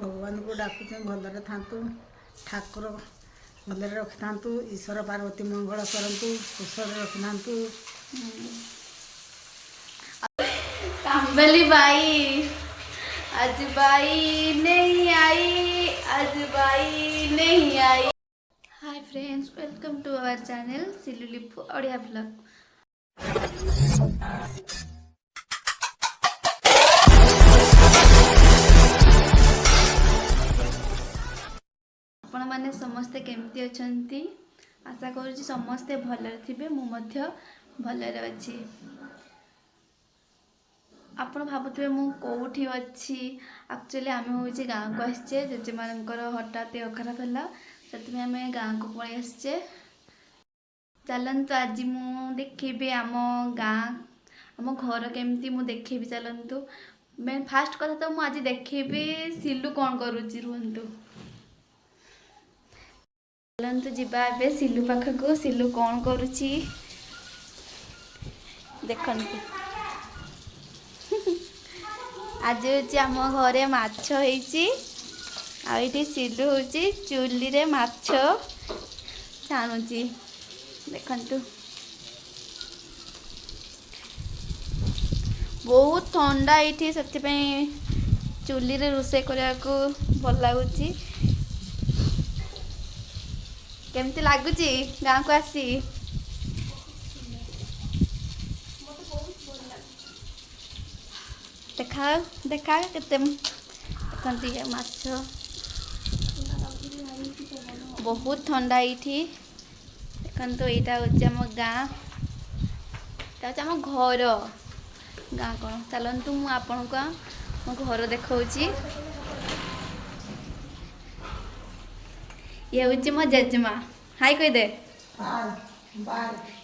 भगवान को डाकुचे भलरे थांतु ठाकुर भलरे रखि थांतु ईश्वर पार्वती मंगल करंतु कुशल रखि थांतु। कांबली बाई आज बाई नहीं आई, आज बाई नहीं आई। Hi friends, welcome to our channel Silu Lipu Odia blog. आपण माने समस्ते केमती अछंती, आशा करूची समस्ते भलरे थिबे। मु मध्य भलरे अछि। आपण भाबुथिबे मु कोउठी अछि। एक्चुअली आमे होची गांव को आछे, जेजे मानकर हठात देह खराब होला, सेति आमे गांव को पळै आछे। चलंतु आज मु देखिबे आम गाँ आम घर केमती मु देखिबी। चलंतु मैं फास्ट कथा तो मु आज देखिबी सिलु कोन करूची। रुहंतु चलंतु जिबा बे सिलु पाखको। सिलु कोन करूची देखंतु। आज होची आम घरे माछ होईची, आ इठी सिलु होची चुली रे माछ छाणुची। देखंतु बहुत ठंडा ये, से चुली रे रोषे करने को भल लगुच। केमती लगुच गाँ को आसी? देखा देखा केते देखंती माछ बहुत ठंडा ये। देखो यहाँ हूँ आम गाँ, आम घर गाँ कौन। चलतु मु आपण को मो घर देखौची। ये हूँ मो जेजेमा। हाय कही दे।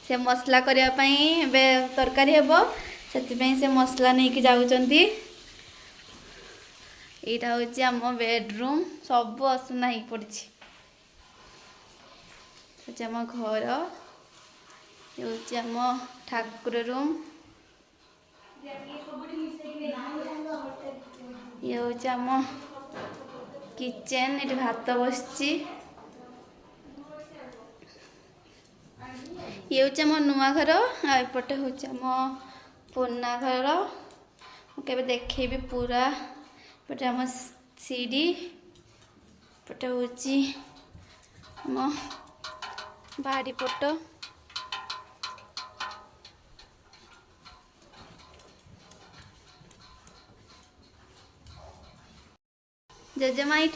से मसला करने तरकारी हेब, से मसला नहीं कि जाऊँगी। यहाँ हूँ आम बेडरूम, सब असुना हो पड़ी। आम घर ये आम ठाकुर रूम, ये हूँ आम किचेन। ये भात बसची। ये हूँ आम नुआ घर, आपटे हूँ आम पुराना घर। मुझे देखी पूरा पटे आम सीढ़ी, पटे हूँ आम बाड़ी पट। जेजेमा ये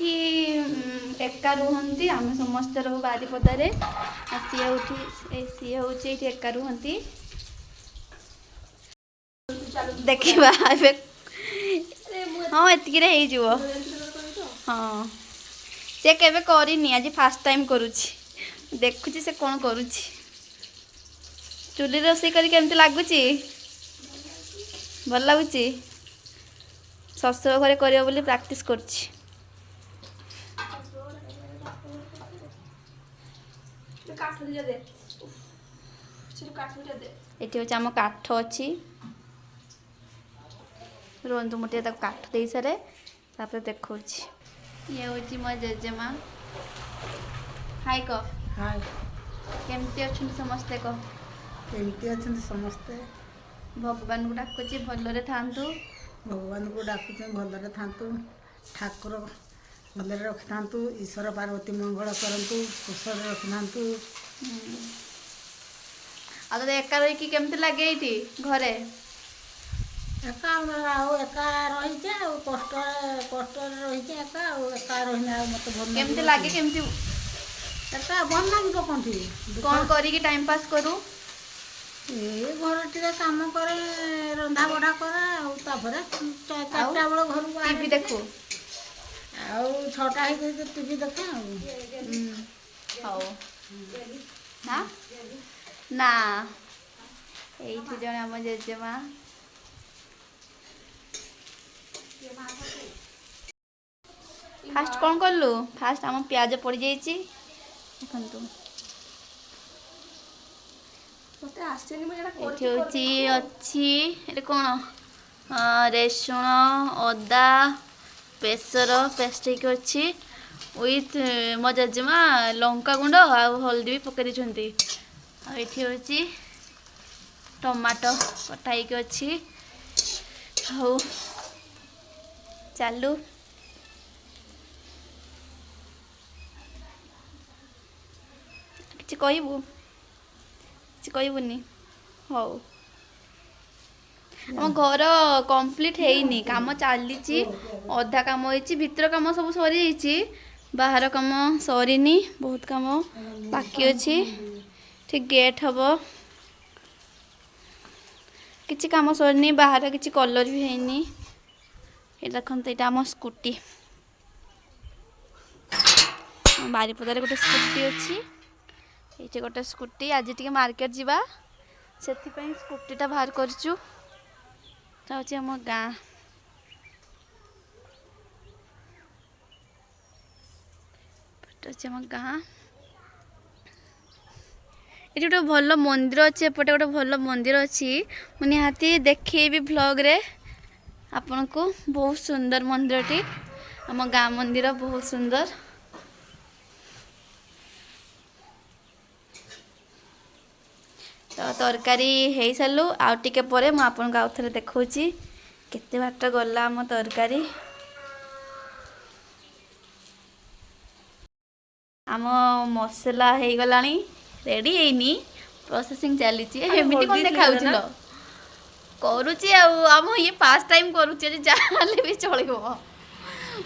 एका रुहंती, आम समस्त रो बारीपदारे। सी हूँ एका रुहंती। देखा हाँ एति हाँ से केबे करनी, आज फास्ट टाइम करुच्ची। देखुची से कौन करुच्ची। चुली रोषे करी केमती लगुची? भल लगुची। ससुर घरे करियो बोली प्रैक्टिस करछि। ये हूँ आम काठ अच्छी। रुहतु मुझे काठ दे सारे देखा। ये हूँ मो जेजेमा। हाय कह। हाय केमती अच्छा समस्ते कह। केमती अच्छा समस्ते? भगवान को डाकुची भलरे थांतु। भगवान को डाकुचे भलरे थांतु ठाकुर भलरे रखि थांतु ईश्वर पार्वती मंगल करंतु कुशल रखि थांतु। आ तो एका रही केमती लगे ये घरे? एका एका रही कष्ट कष्ट रही एका रही मत भल केमती लगे? केमती एका भल लगे कौन कौन करी टाइम पास करू? ए घर टे काम करे, रंधा बढ़ा करे, चार्टा बेल घर को टीवी देखू छटा टीवी देखे। हाँ ना ना ये जन आम जेजेमा। फास्ट कौन कलु? फास्ट आम प्याज पड़ जाइए। देखु अच्छी कौन रेसुण अदा बेसर पेस्ट होकर अच्छी विथ मो जेजेमा लंका गुंड आ हल्दी भी पकई देते। आठी हूँ टमाटो कटा होकर अच्छी। हौ चालू किसी कहबू କିଛି କହିବୁନି? ହଉ ଆମ ଘର କମ୍ପ୍ଲିଟ୍ ହେଇନି, କାମ ଚାଲିଛି, ଅଧା କାମ ହେଇଛି, ଭିତର କାମ ସବୁ ସରିଯାଇଛି, ବାହାର କାମ ସରିନି, ବହୁତ କାମ ବାକି ଅଛି। ଠିକ୍ ଗେଟ୍ ହବ, କିଛି କାମ ସରିନି, ବାହାର କିଛି କଲର୍ ବି ହେଇନି। ଏଇଟା ଦେଖନ୍ତୁ, ଏଇଟା ଆମ ସ୍କୁଟି, ବାରିପଦାରେ ଗୋଟେ ସ୍କୁଟି ଅଛି। ଏଇଠି ଗୋଟେ ସ୍କୁଟି, ଆଜି ଟିକେ ମାର୍କେଟ ଯିବା ସେଥିପାଇଁ ସ୍କୁଟିଟା ବାହାର କରିଛୁ। এটা হচ্ছে আমার গাঁ, এটা হচ্ছে আমার গাঁ। ଏଠି ଗୋଟେ ଭଲ ମନ୍ଦିର ଅଛି, ଏପଟେ ଗୋଟେ ଭଲ ମନ୍ଦିର ଅଛି, ମୁଁ ନିହାତି ଦେଖେଇବି ଭ୍ଲଗ୍ରେ ଆପଣଙ୍କୁ। ବହୁତ ସୁନ୍ଦର ମନ୍ଦିରଟି, ଆମ ଗାଁ ମନ୍ଦିର ବହୁତ ସୁନ୍ଦର। ତ ତରକାରୀ ହେଇସାରିଲୁ, ଆଉ ଟିକେ ପରେ ମୁଁ ଆପଣଙ୍କୁ ଆଉ ଥରେ ଦେଖାଉଛି କେତେ ବାଟ ଗଲା ଆମ ତରକାରୀ। ଆମ ମସଲା ହେଇଗଲାଣି, ରେଡ଼ି ହେଇନି, ପ୍ରୋସେସିଂ ଚାଲିଛି। ଏମିତି କ'ଣ ଦେଖାଉଥିଲ? କରୁଛି ଆଉ, ଆମ ଇଏ ଫାଷ୍ଟ ଟାଇମ୍ କରୁଛି, ଯାହା ହେଲେ ବି ଚଳିବ।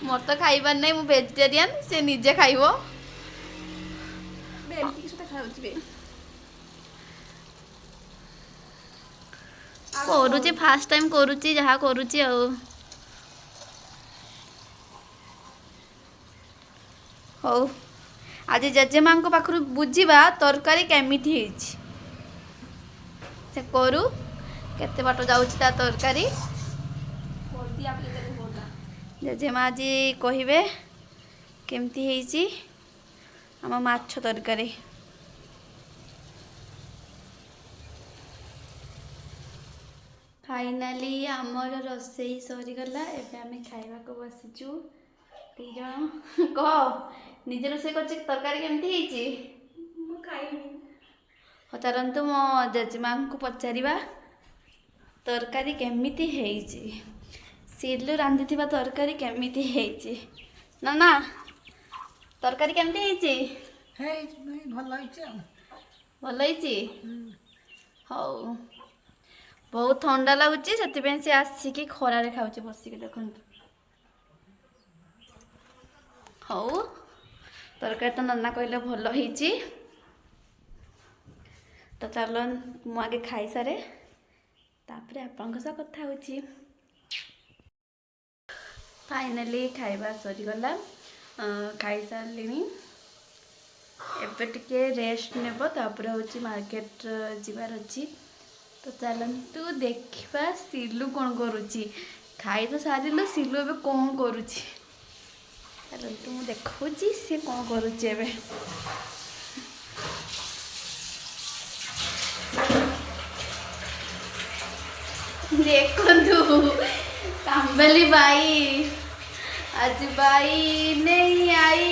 ମୋର ତ ଖାଇବାର ନାହିଁ, ମୁଁ ଭେଜିଟେରିଆନ୍, ସେ ନିଜେ ଖାଇବ। କରୁଛି ଫାଷ୍ଟ ଟାଇମ୍ କରୁଛି, ଯାହା କରୁଛି ଆଉ। ହଉ ଆଜି ଜେଜେମାଙ୍କ ପାଖରୁ ବୁଝିବା ତରକାରୀ କେମିତି ହେଇଛି। ସେ କରୁ, କେତେ ବାଟ ଯାଉଛି ତା ତରକାରୀ। ଜେଜେମା ଆଜି କହିବେ କେମିତି ହେଇଛି ଆମ ମାଛ ତରକାରୀ। ଫାଇନାଲି ଆମର ରୋଷେଇ ସରିଗଲା, ଏବେ ଆମେ ଖାଇବାକୁ ବସିଛୁ 2 ଜଣ। କହ, ନିଜେ ରୋଷେଇ କରିଛି, ତରକାରୀ କେମିତି ହେଇଛି? ମୁଁ ଖାଇନି। ହଉ ଚାଲନ୍ତୁ ମୋ ଜେଜେମାଙ୍କୁ ପଚାରିବା ତରକାରୀ କେମିତି ହେଇଛି। ସିଲୁ ରାନ୍ଧିଥିବା ତରକାରୀ କେମିତି ହେଇଛି? ନା ନା, ତରକାରୀ କେମିତି ହେଇଛି? ଭଲ ହେଇଛି ଆଉ। ଭଲ ହେଇଛି? ହଉ, ବହୁତ ଥଣ୍ଡା ଲାଗୁଛି, ସେଥିପାଇଁ ସେ ଆସିକି ଖରାରେ ଖାଉଛି ବସିକି, ଦେଖନ୍ତୁ। ହଉ, ତରକାରୀ ତ ନନା କହିଲେ ଭଲ ହେଇଛି, ତ ଚାଲ ମୁଁ ଆଗେ ଖାଇସାରେ, ତାପରେ ଆପଣଙ୍କ ସହ କଥା ହେଉଛି। ଫାଇନାଲି ଖାଇବା ସରିଗଲା, ଖାଇସାରିଲିଣି, ଏବେ ଟିକେ ରେଷ୍ଟ ନେବ, ତାପରେ ହେଉଛି ମାର୍କେଟ ଯିବାର ଅଛି। ତ ଚାଲନ୍ତୁ ଦେଖିବା ସିଲୁ କ'ଣ କରୁଛି। ଖାଇ ତ ସାରିଲୁ, ସିଲୁ ଏବେ କ'ଣ କରୁଛି ଚାଲନ୍ତୁ ମୁଁ ଦେଖାଉଛି ସିଏ କ'ଣ କରୁଛି ଏବେ। ଦେଖନ୍ତୁ, କାମ୍ବେଲି ବାଇ, आज बाई नहीं आई,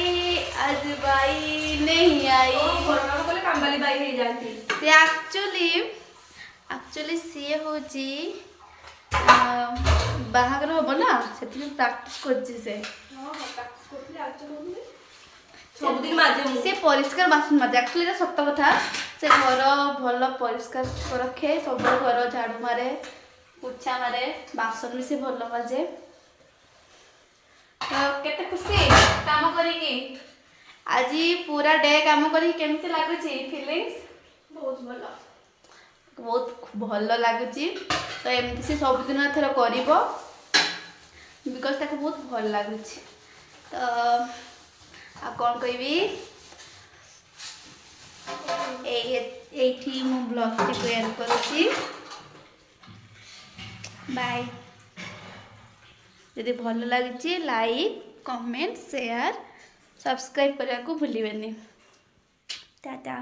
आज बाई नहीं आई। काम्बाली बाई हो जाती। से एक्चुअली सी होची बाहागर हम ना, से प्राक्टिस करछि। से परिष्कार बासन माजे, एक्चुअली सत्य कथा, से घर भल परिष्कार रखे, सब घर झाड़ू मारे, पोछा मारे, बासन भी से भल माजे। तो केते खुशी काम करिकी, आज पूरा डे काम करी केमती लागुची फीलिंग्स? बहुत भल लागुची। तो एमती से सब दिन थर करिवो, बिकॉज ताको बहुत भल लागुची। तो आ कोन कहबी, एठी मो ब्लॉग टी एंड करूची। बाय। यदि भल लगी लाइक, कमेंट, शेयर, सब्सक्राइब करने को भूलिए। टाटा।